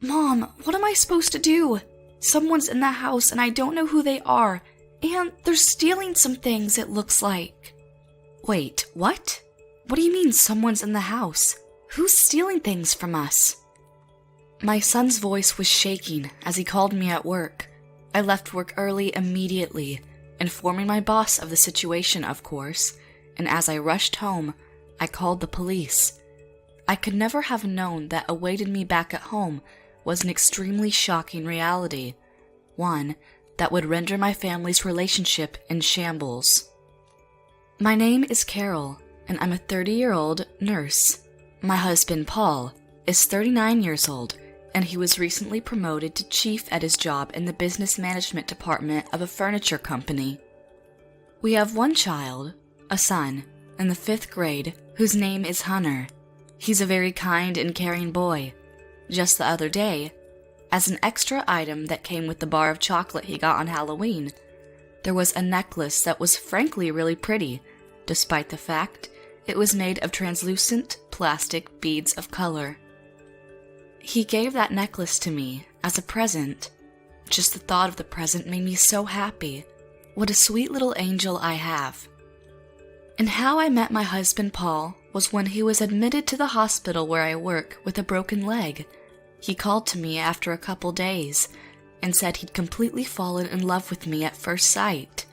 Mom, what am I supposed to do? Someone's in the house and I don't know who they are, and they're stealing some things, it looks like. Wait, what? What do you mean someone's in the house? Who's stealing things from us? My son's voice was shaking as he called me at work. I left work early immediately, informing my boss of the situation, of course, and as I rushed home, I called the police. I could never have known that awaited me back at home was an extremely shocking reality, one that would render my family's relationship in shambles. My name is Carol, and I'm a 30-year-old nurse. My husband, Paul, is 39 years old, and he was recently promoted to chief at his job in the business management department of a furniture company. We have one child, a son, in the 5th grade, whose name is Hunter. He's a very kind and caring boy. Just the other day, as an extra item that came with the bar of chocolate he got on Halloween, there was a necklace that was frankly really pretty, despite the fact it was made of translucent plastic beads of color. He gave that necklace to me as a present. Just the thought of the present made me so happy. What a sweet little angel I have. And how I met my husband Paul was when he was admitted to the hospital where I work with a broken leg. He called to me after a couple days and said he'd completely fallen in love with me at first sight.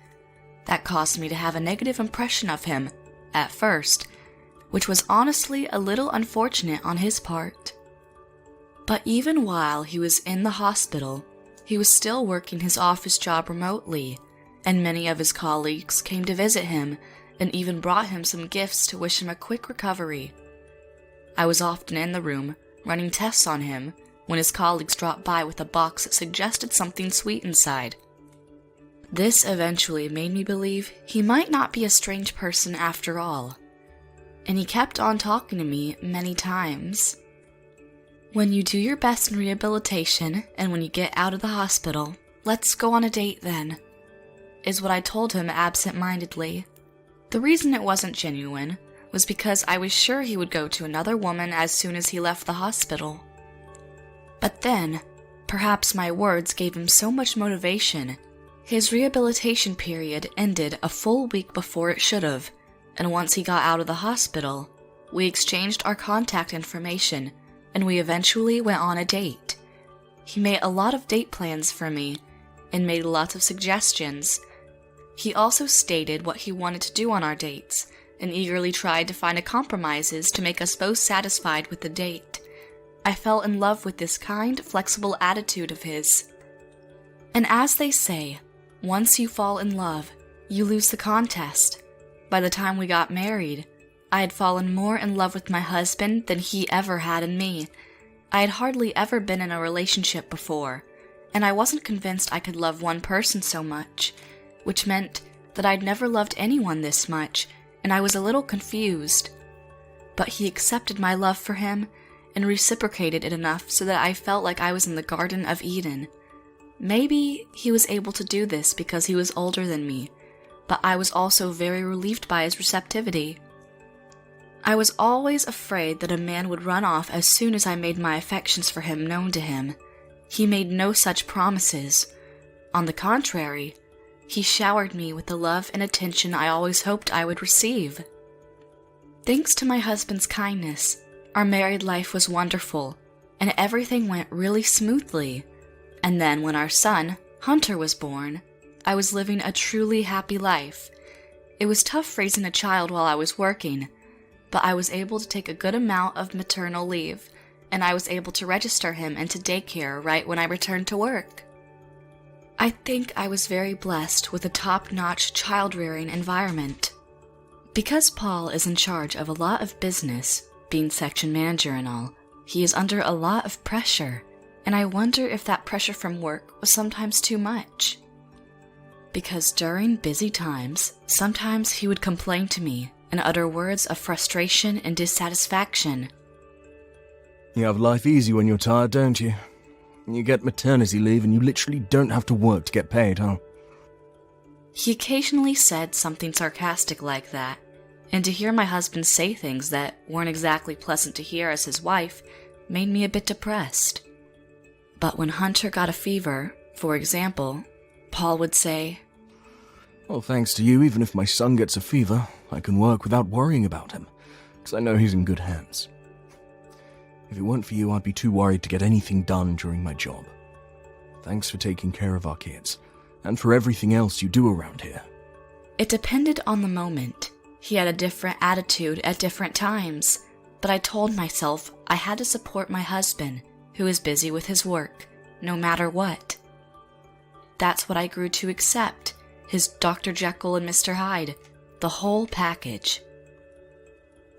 That caused me to have a negative impression of him at first, which was honestly a little unfortunate on his part. But even while he was in the hospital, he was still working his office job remotely, and many of his colleagues came to visit him and even brought him some gifts to wish him a quick recovery. I was often in the room, running tests on him, when his colleagues dropped by with a box that suggested something sweet inside. This eventually made me believe he might not be a strange person after all, and he kept on talking to me many times. When you do your best in rehabilitation, and when you get out of the hospital, let's go on a date then, is what I told him absent-mindedly. The reason it wasn't genuine was because I was sure he would go to another woman as soon as he left the hospital. But then, perhaps my words gave him so much motivation. His rehabilitation period ended a full week before it should have, and once he got out of the hospital, we exchanged our contact information, and we eventually went on a date. He made a lot of date plans for me, and made lots of suggestions. He also stated what he wanted to do on our dates, and eagerly tried to find compromises to make us both satisfied with the date. I fell in love with this kind, flexible attitude of his. And as they say, once you fall in love, you lose the contest. By the time we got married, I had fallen more in love with my husband than he ever had in me. I had hardly ever been in a relationship before, and I wasn't convinced I could love one person so much, which meant that I'd never loved anyone this much, and I was a little confused. But he accepted my love for him and reciprocated it enough so that I felt like I was in the Garden of Eden. Maybe he was able to do this because he was older than me, but I was also very relieved by his receptivity. I was always afraid that a man would run off as soon as I made my affections for him known to him. He made no such promises. On the contrary, he showered me with the love and attention I always hoped I would receive. Thanks to my husband's kindness, our married life was wonderful, and everything went really smoothly. And then when our son, Hunter, was born, I was living a truly happy life. It was tough raising a child while I was working, but I was able to take a good amount of maternal leave, and I was able to register him into daycare right when I returned to work. I think I was very blessed with a top-notch child-rearing environment. Because Paul is in charge of a lot of business, being section manager and all, he is under a lot of pressure, and I wonder if that pressure from work was sometimes too much. Because during busy times, sometimes he would complain to me and utter words of frustration and dissatisfaction. You have life easy when you're tired, don't you? You get maternity leave and you literally don't have to work to get paid, huh? He occasionally said something sarcastic like that, and to hear my husband say things that weren't exactly pleasant to hear as his wife made me a bit depressed. But when Hunter got a fever, for example, Paul would say, Well, thanks to you, even if my son gets a fever, I can work without worrying about him, because I know he's in good hands. If it weren't for you, I'd be too worried to get anything done during my job. Thanks for taking care of our kids, and for everything else you do around here. It depended on the moment. He had a different attitude at different times, but I told myself I had to support my husband, who is busy with his work, no matter what. That's what I grew to accept, his Dr. Jekyll and Mr. Hyde, the whole package.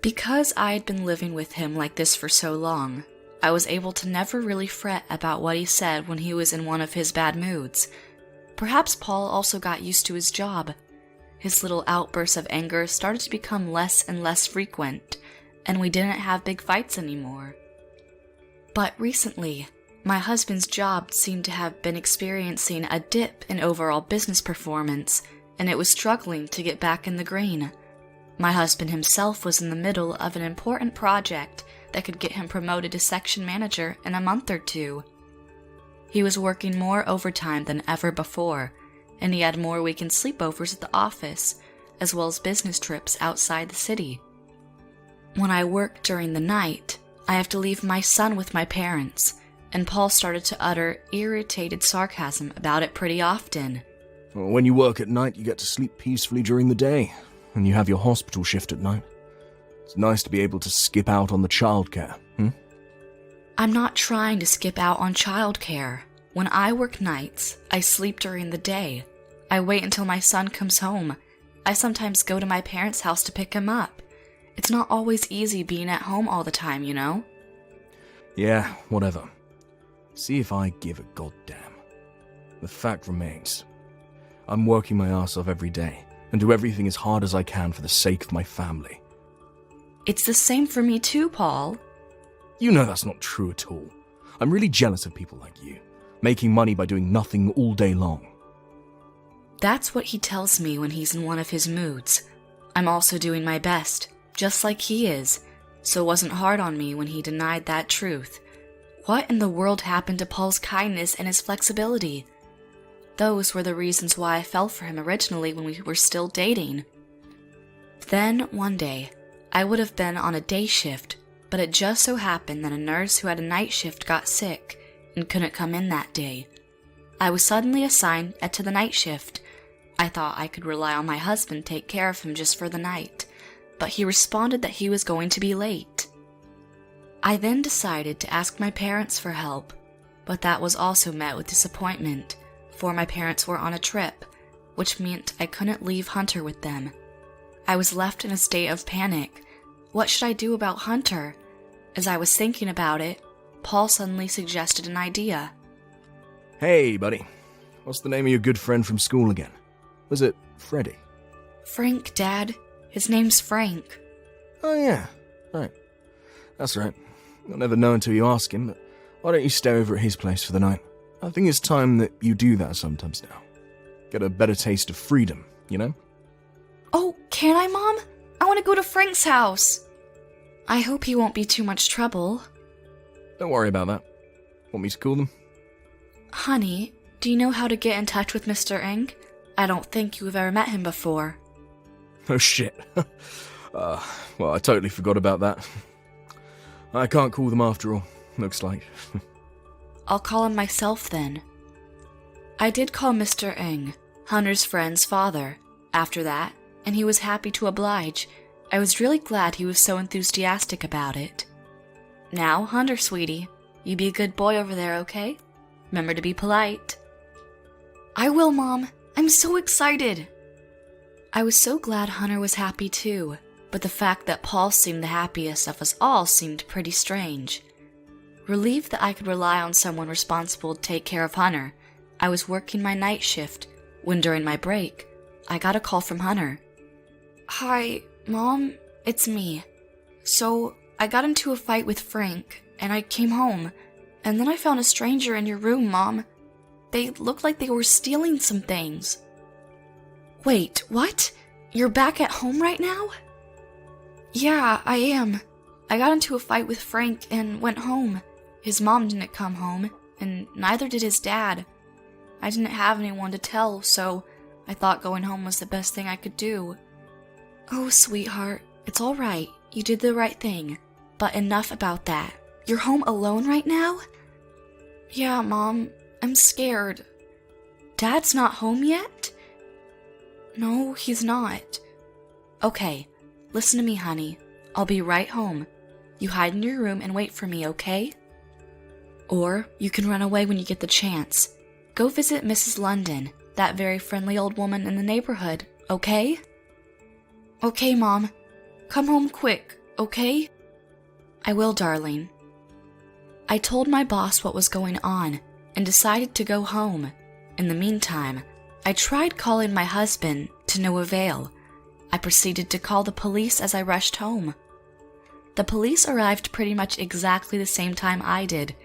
Because I had been living with him like this for so long, I was able to never really fret about what he said when he was in one of his bad moods. Perhaps Paul also got used to his job. His little outbursts of anger started to become less and less frequent, and we didn't have big fights anymore. But recently, my husband's job seemed to have been experiencing a dip in overall business performance, and it was struggling to get back in the green. My husband himself was in the middle of an important project that could get him promoted to section manager in a month or two. He was working more overtime than ever before, and he had more weekend sleepovers at the office, as well as business trips outside the city. When I work during the night, I have to leave my son with my parents, and Paul started to utter irritated sarcasm about it pretty often. Well, when you work at night, you get to sleep peacefully during the day, and you have your hospital shift at night. It's nice to be able to skip out on the childcare, I'm not trying to skip out on childcare. When I work nights, I sleep during the day. I wait until my son comes home. I sometimes go to my parents' house to pick him up. It's not always easy being at home all the time, you know? Yeah, whatever. See if I give a goddamn. The fact remains, I'm working my ass off every day, and do everything as hard as I can for the sake of my family. It's the same for me too, Paul. You know that's not true at all. I'm really jealous of people like you, making money by doing nothing all day long. That's what he tells me when he's in one of his moods. I'm also doing my best, just like he is, so it wasn't hard on me when he denied that truth. What in the world happened to Paul's kindness and his flexibility? Those were the reasons why I fell for him originally when we were still dating. Then, one day, I would have been on a day shift, but it just so happened that a nurse who had a night shift got sick and couldn't come in that day. I was suddenly assigned to the night shift. I thought I could rely on my husband to take care of him just for the night, but he responded that he was going to be late. I then decided to ask my parents for help, but that was also met with disappointment, for my parents were on a trip, which meant I couldn't leave Hunter with them. I was left in a state of panic. What should I do about Hunter? As I was thinking about it, Paul suddenly suggested an idea. Hey, buddy. What's the name of your good friend from school again? Was it Freddie? Frank, Dad. His name's Frank. Oh, yeah. Right. That's right. You'll never know until you ask him, but why don't you stay over at his place for the night? I think it's time that you do that sometimes now. Get a better taste of freedom, you know? Oh, can I, Mom? I want to go to Frank's house. I hope he won't be too much trouble. Don't worry about that. Want me to call them? Honey, do you know how to get in touch with Mr. Ng? I don't think you've ever met him before. Oh shit. Well, I totally forgot about that. I can't call them after all, looks like. I'll call him myself then. I did call Mr. Ng, Hunter's friend's father, after that, and he was happy to oblige. I was really glad he was so enthusiastic about it. Now, Hunter, sweetie, you be a good boy over there, okay? Remember to be polite. I will, Mom. I'm so excited. I was so glad Hunter was happy too, but the fact that Paul seemed the happiest of us all seemed pretty strange. Relieved that I could rely on someone responsible to take care of Hunter, I was working my night shift when during my break, I got a call from Hunter. Hi, Mom, it's me. So, I got into a fight with Frank, and I came home, and then I found a stranger in your room, Mom. They looked like they were stealing some things. Wait, what? You're back at home right now? Yeah, I am. I got into a fight with Frank and went home. His mom didn't come home, and neither did his dad. I didn't have anyone to tell, so I thought going home was the best thing I could do. Oh, sweetheart, it's all right. You did the right thing. But enough about that. You're home alone right now? Yeah, Mom. I'm scared. Dad's not home yet? No, he's not. Okay, listen to me, honey. I'll be right home. You hide in your room and wait for me, okay? Or you can run away when you get the chance. Go visit Mrs. London, that very friendly old woman in the neighborhood, okay? Okay, Mom. Come home quick, okay? I will, darling. I told my boss what was going on and decided to go home. In the meantime, I tried calling my husband to no avail. I proceeded to call the police as I rushed home. The police arrived pretty much exactly the same time I did.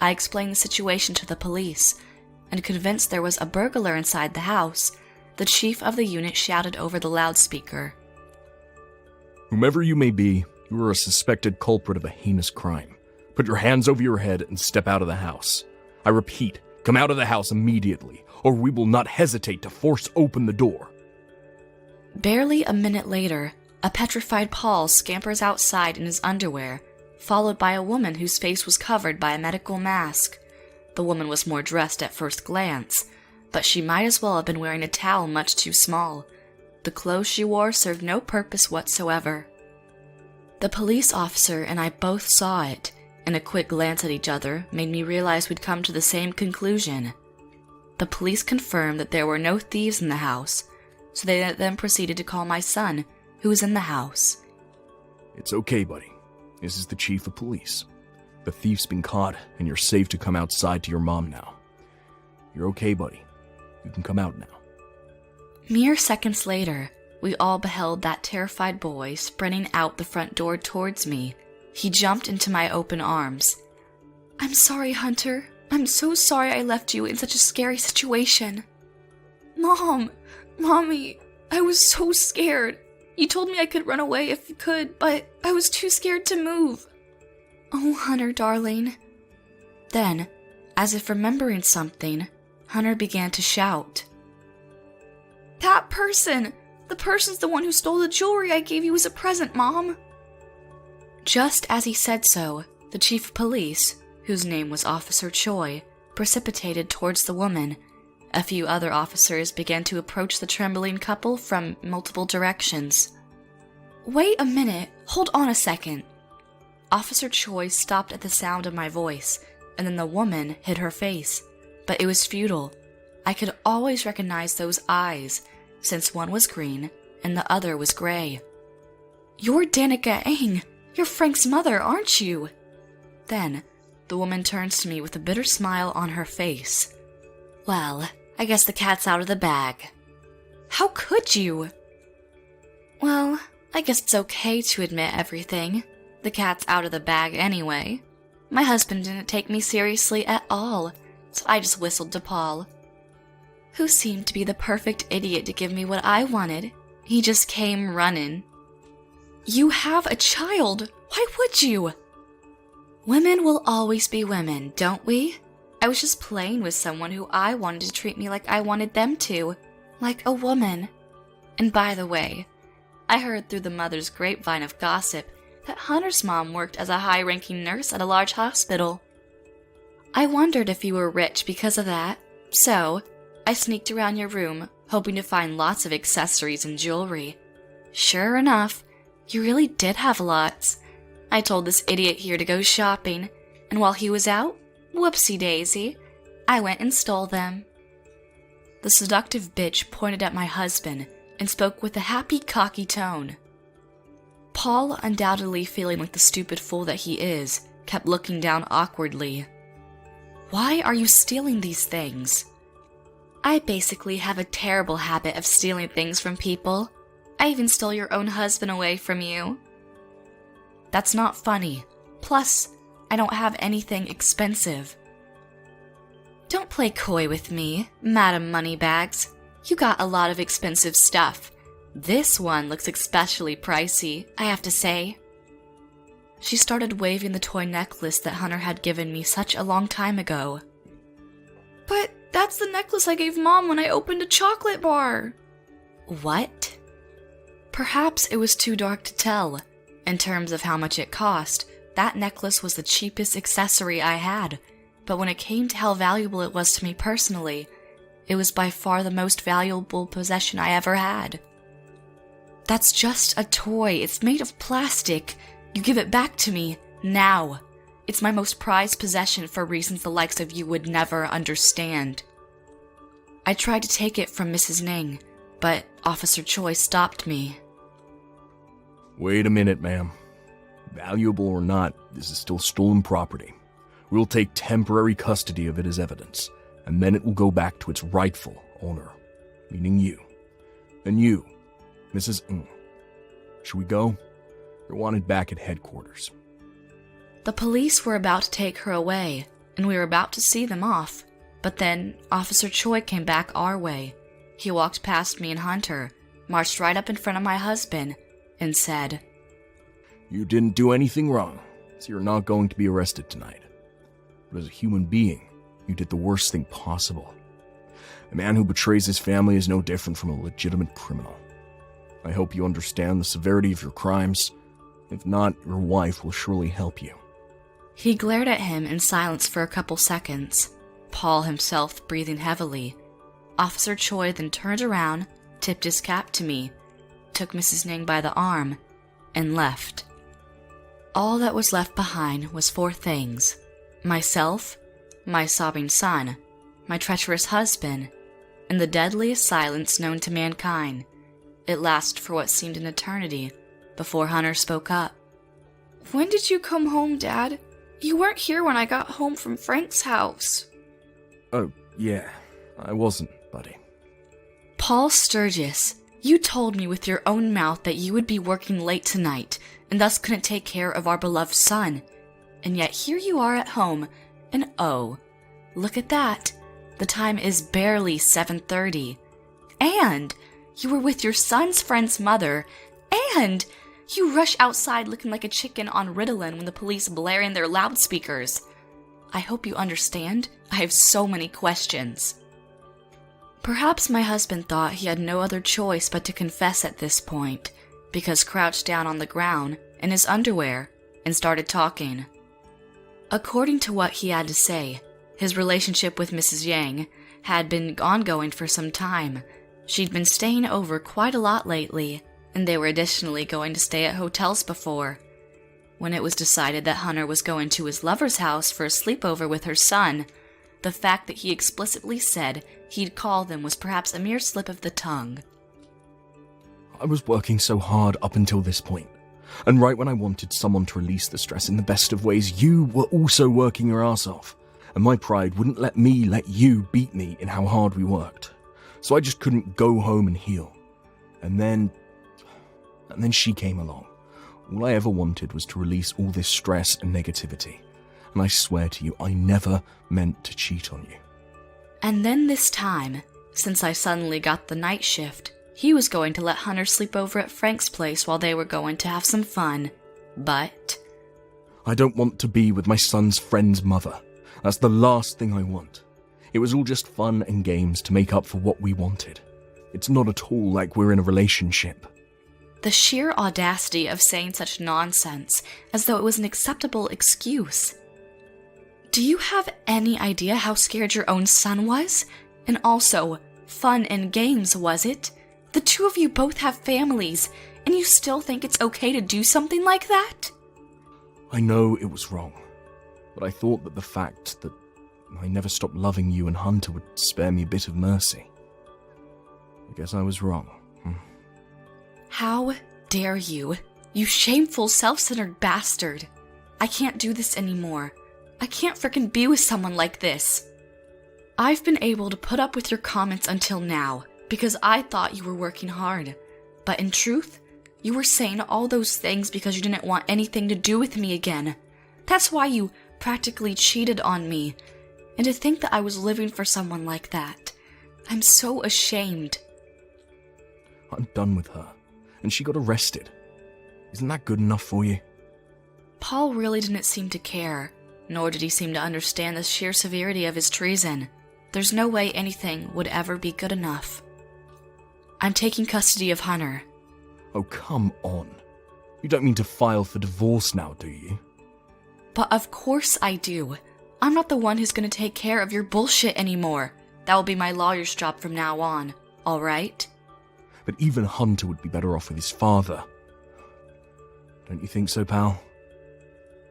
I explained the situation to the police, and convinced there was a burglar inside the house, the chief of the unit shouted over the loudspeaker. Whomever you may be, you are a suspected culprit of a heinous crime. Put your hands over your head and step out of the house. I repeat, come out of the house immediately, or we will not hesitate to force open the door. Barely a minute later, a petrified Paul scampers outside in his underwear, followed by a woman whose face was covered by a medical mask. The woman was more dressed at first glance, but she might as well have been wearing a towel much too small. The clothes she wore served no purpose whatsoever. The police officer and I both saw it, and a quick glance at each other made me realize we'd come to the same conclusion. The police confirmed that there were no thieves in the house, so they then proceeded to call my son, who was in the house. It's okay, buddy. This is the chief of police. The thief's been caught, and you're safe to come outside to your mom now. You're okay, buddy. You can come out now. Mere seconds later, we all beheld that terrified boy sprinting out the front door towards me. He jumped into my open arms. I'm sorry, Hunter. I'm so sorry I left you in such a scary situation. Mom! Mommy! I was so scared. You told me I could run away if you could, but I was too scared to move. Oh, Hunter, darling. Then, as if remembering something, Hunter began to shout. That person! The person's the one who stole the jewelry I gave you as a present, Mom! Just as he said so, the chief of police, whose name was Officer Choi, precipitated towards the woman. A few other officers began to approach the trembling couple from multiple directions. Wait a minute, hold on a second. Officer Choi stopped at the sound of my voice, and then the woman hid her face. But it was futile. I could always recognize those eyes, since one was green and the other was gray. You're Danica Ang. You're Frank's mother, aren't you? Then, the woman turns to me with a bitter smile on her face. Well, I guess the cat's out of the bag. How could you? Well, I guess it's okay to admit everything. The cat's out of the bag anyway. My husband didn't take me seriously at all, so I just whistled to Paul, who seemed to be the perfect idiot to give me what I wanted. He just came running. You have a child. Why would you? Women will always be women, don't we? I was just playing with someone who I wanted to treat me like I wanted them to, like a woman. And by the way, I heard through the mother's grapevine of gossip that Hunter's mom worked as a high-ranking nurse at a large hospital. I wondered if you were rich because of that, so I sneaked around your room, hoping to find lots of accessories and jewelry. Sure enough, you really did have lots. I told this idiot here to go shopping, and while he was out, whoopsie-daisy, I went and stole them. The seductive bitch pointed at my husband and spoke with a happy, cocky tone. Paul, undoubtedly feeling like the stupid fool that he is, kept looking down awkwardly. Why are you stealing these things? I basically have a terrible habit of stealing things from people. I even stole your own husband away from you. That's not funny. Plus, I don't have anything expensive. Don't play coy with me, Madam Moneybags. You got a lot of expensive stuff. This one looks especially pricey, I have to say. She started waving the toy necklace that Hunter had given me such a long time ago. But that's the necklace I gave Mom when I opened a chocolate bar. What? Perhaps it was too dark to tell. In terms of how much it cost, that necklace was the cheapest accessory I had. But when it came to how valuable it was to me personally, it was by far the most valuable possession I ever had. That's just a toy. It's made of plastic. You give it back to me, now. It's my most prized possession for reasons the likes of you would never understand. I tried to take it from Mrs. Ning, but Officer Choi stopped me. Wait a minute, ma'am. Valuable or not, this is still stolen property. We'll take temporary custody of it as evidence, and then it will go back to its rightful owner, meaning you. And you, Mrs. Ng. Should we go? You're wanted back at headquarters. The police were about to take her away, and we were about to see them off, but then Officer Choi came back our way. He walked past me and Hunter, marched right up in front of my husband, and said, You didn't do anything wrong, so you're not going to be arrested tonight. But as a human being, you did the worst thing possible. A man who betrays his family is no different from a legitimate criminal. I hope you understand the severity of your crimes. If not, your wife will surely help you. He glared at him in silence for a couple seconds, Paul himself breathing heavily. Officer Choi then turned around, tipped his cap to me, took Mrs. Ning by the arm, and left. All that was left behind was 4 things: myself, my sobbing son, my treacherous husband, and the deadliest silence known to mankind. It lasted for what seemed an eternity before Hunter spoke up. When did you come home, Dad? You weren't here when I got home from Frank's house. Oh, yeah, I wasn't, buddy. Paul Sturgis, you told me with your own mouth that you would be working late tonight, and thus couldn't take care of our beloved son. And yet here you are at home, and oh, look at that. The time is barely 7:30. And you were with your son's friend's mother, and you rush outside looking like a chicken on Ritalin when the police blare in their loudspeakers. I hope you understand. I have so many questions. Perhaps my husband thought he had no other choice but to confess at this point, because crouched down on the ground in his underwear and started talking. According to what he had to say, his relationship with Mrs. Yang had been ongoing for some time. She'd been staying over quite a lot lately, and they were additionally going to stay at hotels before. When it was decided that Hunter was going to his lover's house for a sleepover with her son, the fact that he explicitly said he'd call them was perhaps a mere slip of the tongue. I was working so hard up until this point, and right when I wanted someone to release the stress in the best of ways, you were also working your ass off, and my pride wouldn't let me let you beat me in how hard we worked. So I just couldn't go home and heal. And then she came along. All I ever wanted was to release all this stress and negativity. And I swear to you, I never meant to cheat on you. And then this time, since I suddenly got the night shift, he was going to let Hunter sleep over at Frank's place while they were going to have some fun. But I don't want to be with my son's friend's mother. That's the last thing I want. It was all just fun and games to make up for what we wanted. It's not at all like we're in a relationship. The sheer audacity of saying such nonsense, as though it was an acceptable excuse. Do you have any idea how scared your own son was? And also, fun and games, was it? The two of you both have families, and you still think it's okay to do something like that? I know it was wrong, but I thought that the fact that I never stopped loving you and Hunter would spare me a bit of mercy. I guess I was wrong. How dare you? You shameful, self-centered bastard. I can't do this anymore. I can't frickin' be with someone like this. I've been able to put up with your comments until now, because I thought you were working hard. But in truth, you were saying all those things because you didn't want anything to do with me again. That's why you practically cheated on me. And to think that I was living for someone like that. I'm so ashamed. I'm done with her, and she got arrested. Isn't that good enough for you? Paul really didn't seem to care, nor did he seem to understand the sheer severity of his treason. There's no way anything would ever be good enough. I'm taking custody of Hunter. Oh, come on. You don't mean to file for divorce now, do you? But of course I do. I'm not the one who's going to take care of your bullshit anymore. That will be my lawyer's job from now on, alright? But even Hunter would be better off with his father. Don't you think so, pal?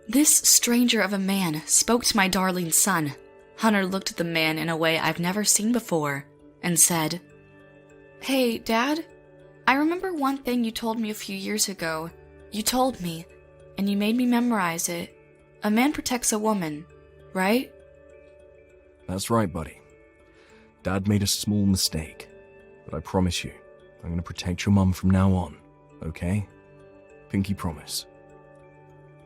This stranger of a man spoke to my darling son. Hunter looked at the man in a way I've never seen before, and said, "Hey, Dad, I remember one thing you told me a few years ago. You told me, and you made me memorize it. A man protects a woman, right?" That's right, buddy. Dad made a small mistake, but I promise you, I'm going to protect your mum from now on, okay? Pinky promise.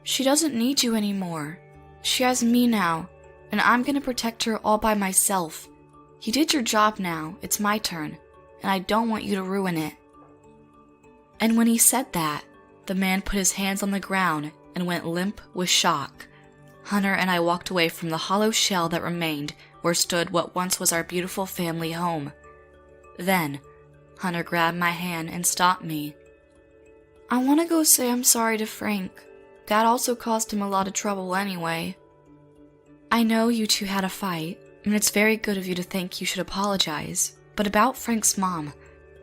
She doesn't need you anymore. She has me now, and I'm going to protect her all by myself. You did your job now, it's my turn, and I don't want you to ruin it. And when he said that, the man put his hands on the ground and went limp with shock. Hunter and I walked away from the hollow shell that remained where stood what once was our beautiful family home. Then, Hunter grabbed my hand and stopped me. "I want to go say I'm sorry to Frank. Dad also caused him a lot of trouble anyway. I know you two had a fight, and it's very good of you to think you should apologize, but about Frank's mom,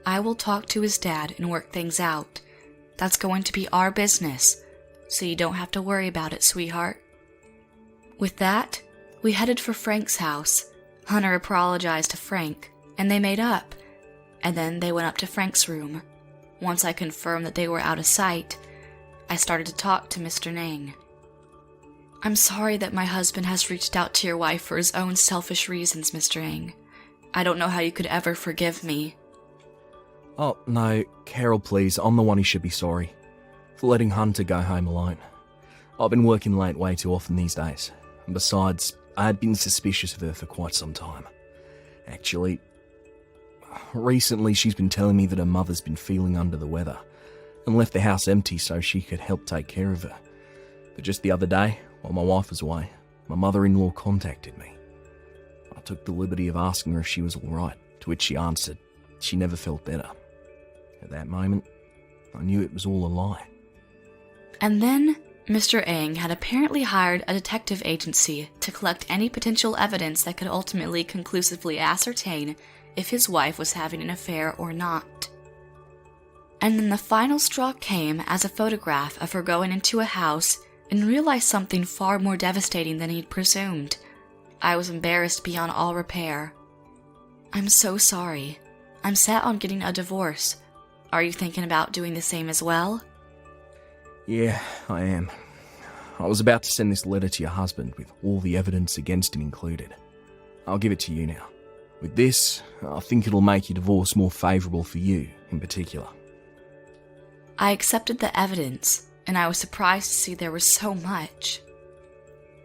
I will talk to his dad and work things out. That's going to be our business, so you don't have to worry about it, sweetheart." With that, we headed for Frank's house. Hunter apologized to Frank, and they made up, and then they went up to Frank's room. Once I confirmed that they were out of sight, I started to talk to Mr. Nang. "I'm sorry that my husband has reached out to your wife for his own selfish reasons, Mr. Nang. I don't know how you could ever forgive me." Oh, no, Carol, please, I'm the one who should be sorry. For letting Hunter go home alone. I've been working late way too often these days. And besides, I had been suspicious of her for quite some time. Actually, recently she's been telling me that her mother's been feeling under the weather and left the house empty so she could help take care of her. But just the other day, while my wife was away, my mother-in-law contacted me. I took the liberty of asking her if she was alright, to which she answered she never felt better. At that moment, I knew it was all a lie. And then, Mr. Ang had apparently hired a detective agency to collect any potential evidence that could ultimately conclusively ascertain if his wife was having an affair or not. And then the final straw came as a photograph of her going into a house and realized something far more devastating than he'd presumed. I was embarrassed beyond all repair. "I'm so sorry. I'm set on getting a divorce. Are you thinking about doing the same as well?" Yeah, I am. I was about to send this letter to your husband with all the evidence against him included. I'll give it to you now. With this, I think it'll make your divorce more favourable for you in particular. I accepted the evidence, and I was surprised to see there was so much.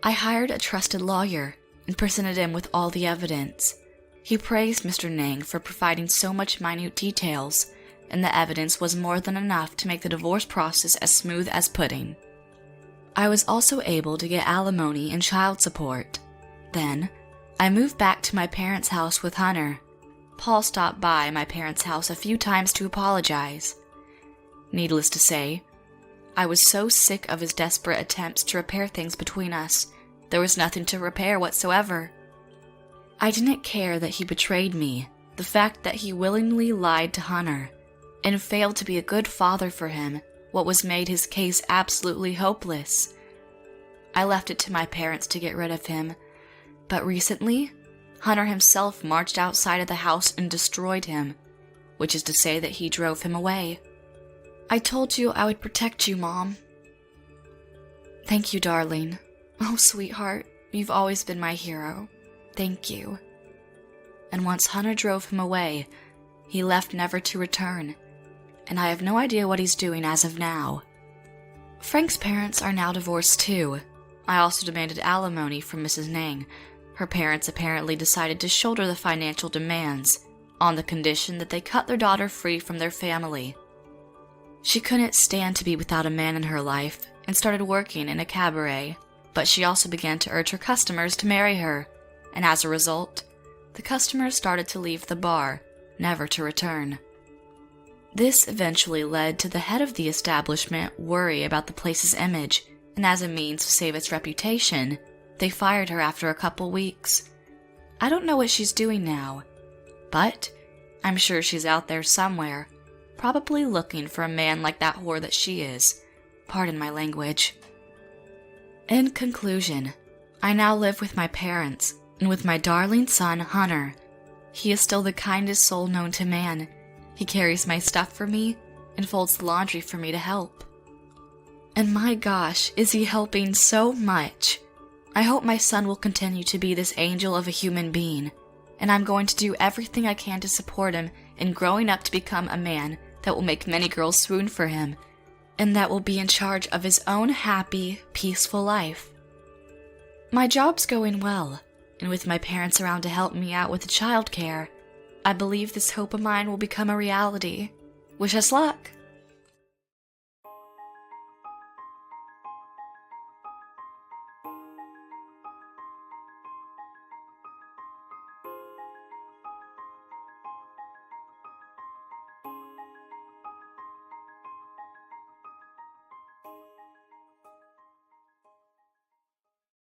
I hired a trusted lawyer and presented him with all the evidence. He praised Mr. Nang for providing so much minute details, and the evidence was more than enough to make the divorce process as smooth as pudding. I was also able to get alimony and child support. Then, I moved back to my parents' house with Hunter. Paul stopped by my parents' house a few times to apologize. Needless to say, I was so sick of his desperate attempts to repair things between us. There was nothing to repair whatsoever. I didn't care that he betrayed me, the fact that he willingly lied to Hunter, and failed to be a good father for him, what was made his case absolutely hopeless. I left it to my parents to get rid of him, but recently, Hunter himself marched outside of the house and destroyed him, which is to say that he drove him away. I told you I would protect you, Mom. Thank you, darling. Oh, sweetheart, you've always been my hero. Thank you. And once Hunter drove him away, he left never to return, and I have no idea what he's doing as of now. Frank's parents are now divorced too. I also demanded alimony from Mrs. Nang. Her parents apparently decided to shoulder the financial demands, on the condition that they cut their daughter free from their family. She couldn't stand to be without a man in her life, and started working in a cabaret, but she also began to urge her customers to marry her, and as a result, the customers started to leave the bar, never to return. This eventually led to the head of the establishment worry about the place's image, and as a means to save its reputation, they fired her after a couple weeks. I don't know what she's doing now, but I'm sure she's out there somewhere, probably looking for a man like that whore that she is. Pardon my language. In conclusion, I now live with my parents and with my darling son, Hunter. He is still the kindest soul known to man. He carries my stuff for me and folds the laundry for me to help. And my gosh, is he helping so much. I hope my son will continue to be this angel of a human being, and I'm going to do everything I can to support him in growing up to become a man that will make many girls swoon for him, and that will be in charge of his own happy, peaceful life. My job's going well, and with my parents around to help me out with the childcare, I believe this hope of mine will become a reality. Wish us luck!